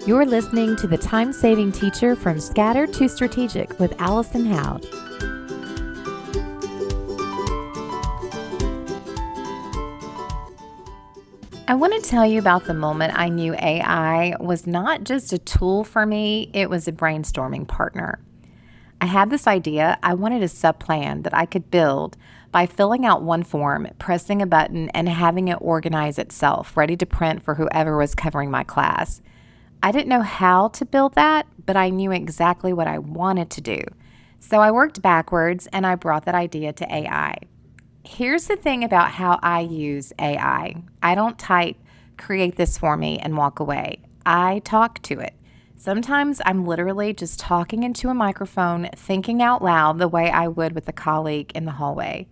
You're listening to The Time-Saving Teacher from Scattered to Strategic with Allison Howd. I want to tell you about the moment I knew AI was not just a tool for me, it was a brainstorming partner. I had this idea. I wanted a sub-plan that I could build by filling out one form, pressing a button, and having it organize itself, ready to print for whoever was covering my class. I didn't know how to build that, but I knew exactly what I wanted to do. So I worked backwards and I brought that idea to AI. Here's the thing about how I use AI. I don't type, create this for me, and walk away. I talk to it. Sometimes I'm literally just talking into a microphone, thinking out loud the way I would with a colleague in the hallway.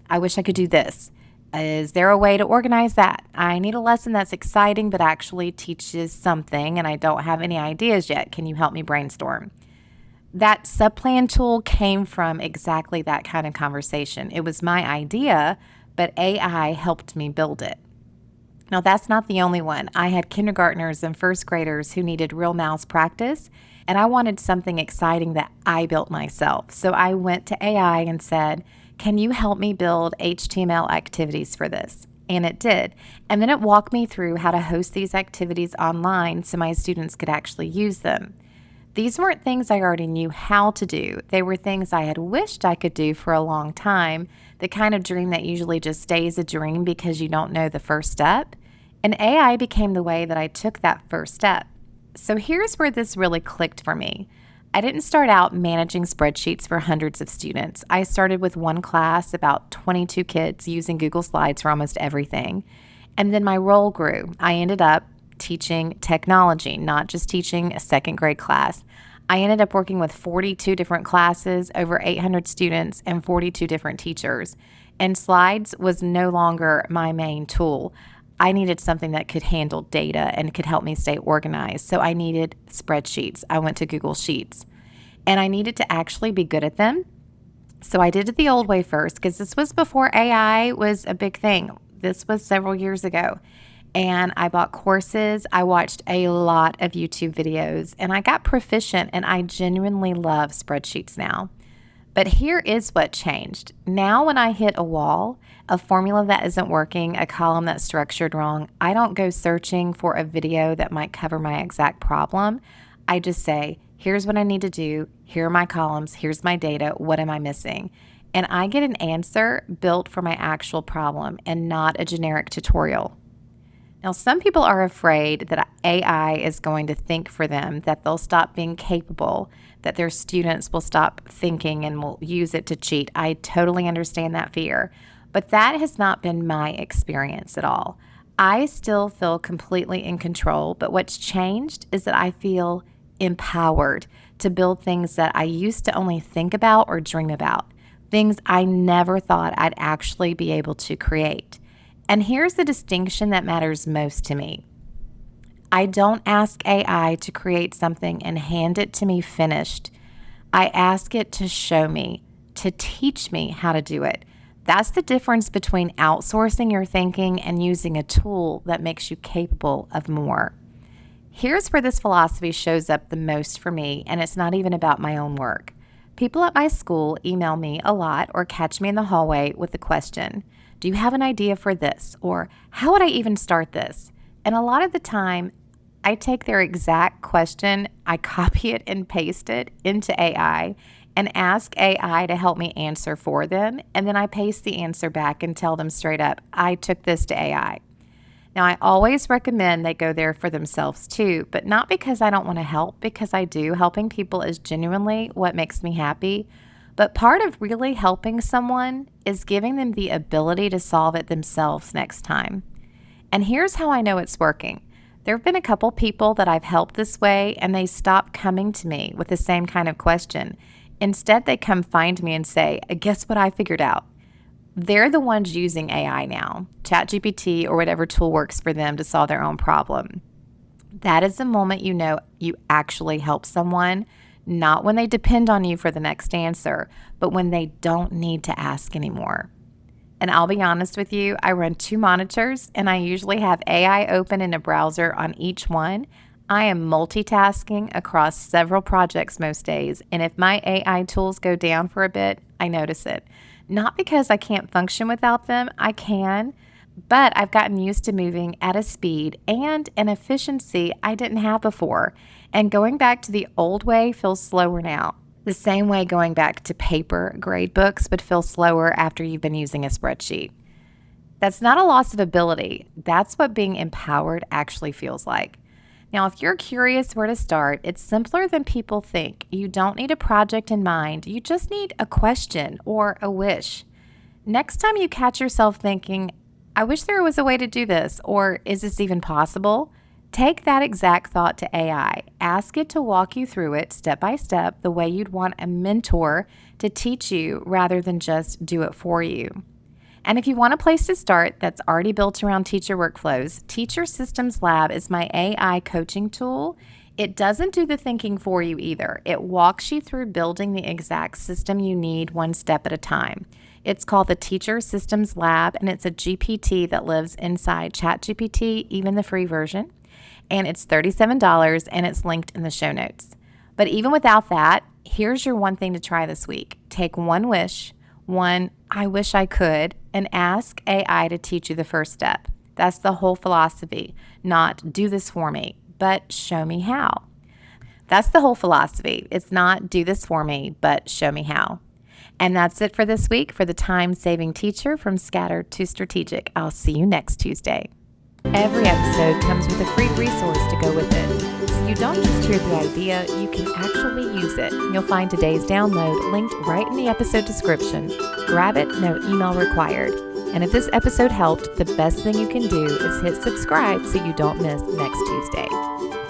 I wish I could do this. Is there a way to organize that? I need a lesson that's exciting but actually teaches something, and I don't have any ideas yet. Can you help me brainstorm? That subplan tool came from exactly that kind of conversation. It was my idea, but AI helped me build it. Now, that's not the only one. I had kindergartners and first graders who needed real mouse practice, and I wanted something exciting that I built myself. So I went to AI and said, can you help me build HTML activities for this? And it did. And then it walked me through how to host these activities online so my students could actually use them. These weren't things I already knew how to do. They were things I had wished I could do for a long time, the kind of dream that usually just stays a dream because you don't know the first step. And AI became the way that I took that first step. So here's where this really clicked for me. I didn't start out managing spreadsheets for hundreds of students. I started with one class, about 22 kids, using Google Slides for almost everything. And then my role grew. I ended up teaching technology, not just teaching a second grade class. I ended up working with 42 different classes, over 800 students, and 42 different teachers. And Slides was no longer my main tool. I needed something that could handle data and could help me stay organized. So I needed spreadsheets. I went to Google Sheets. And I needed to actually be good at them. So I did it the old way first, because this was before AI was a big thing. This was several years ago. And I bought courses. I watched a lot of YouTube videos, and I got proficient, and I genuinely love spreadsheets now. But here is what changed. Now when I hit a wall, a formula that isn't working, a column that's structured wrong, I don't go searching for a video that might cover my exact problem. I just say, here's what I need to do. Here are my columns. Here's my data. What am I missing? And I get an answer built for my actual problem and not a generic tutorial. Now, some people are afraid that AI is going to think for them, that they'll stop being capable, that their students will stop thinking and will use it to cheat. I totally understand that fear, but that has not been my experience at all. I still feel completely in control, but what's changed is that I feel empowered to build things that I used to only think about or dream about, things I never thought I'd actually be able to create. And here's the distinction that matters most to me. I don't ask AI to create something and hand it to me finished. I ask it to show me, to teach me how to do it. That's the difference between outsourcing your thinking and using a tool that makes you capable of more. Here's where this philosophy shows up the most for me, and it's not even about my own work. People at my school email me a lot or catch me in the hallway with the question, do you have an idea for this? Or how would I even start this? And a lot of the time, I take their exact question, I copy it and paste it into AI and ask AI to help me answer for them. And then I paste the answer back and tell them straight up, I took this to AI. Now, I always recommend they go there for themselves too, but not because I don't want to help, because I do. Helping people is genuinely what makes me happy. But part of really helping someone is giving them the ability to solve it themselves next time. And here's how I know it's working. There have been a couple people that I've helped this way, and they stop coming to me with the same kind of question. Instead, they come find me and say, guess what I figured out? They're the ones using AI now, ChatGPT or whatever tool works for them to solve their own problem. That is the moment you know you actually help someone. Not when they depend on you for the next answer, but when they don't need to ask anymore. And I'll be honest with you, I run 2 monitors and I usually have AI open in a browser on each one. I am multitasking across several projects most days, and if my AI tools go down for a bit, I notice it. Not because I can't function without them, I can, but I've gotten used to moving at a speed and an efficiency I didn't have before, and going back to the old way feels slower now. The same way going back to paper grade books would feel slower after you've been using a spreadsheet. That's not a loss of ability. That's what being empowered actually feels like. Now, if you're curious where to start, it's simpler than people think. You don't need a project in mind. You just need a question or a wish. Next time you catch yourself thinking, I wish there was a way to do this, or is this even possible? Take that exact thought to AI. Ask it to walk you through it step by step the way you'd want a mentor to teach you rather than just do it for you. And if you want a place to start that's already built around teacher workflows, Teacher Systems Lab is my AI coaching tool. It doesn't do the thinking for you either. It walks you through building the exact system you need one step at a time. It's called the Teacher Systems Lab, and it's a GPT that lives inside ChatGPT, even the free version. And it's $37, and it's linked in the show notes. But even without that, here's your one thing to try this week. Take one wish, one I wish I could, and ask AI to teach you the first step. That's the whole philosophy. Not do this for me, but show me how. That's the whole philosophy. It's not do this for me, but show me how. And that's it for this week for the Time-Saving Teacher from Scattered to Strategic. I'll see you next Tuesday. Every episode comes with a free resource to go with it. So you don't just hear the idea, you can actually use it. You'll find today's download linked right in the episode description. Grab it, no email required. And if this episode helped, the best thing you can do is hit subscribe so you don't miss next Tuesday.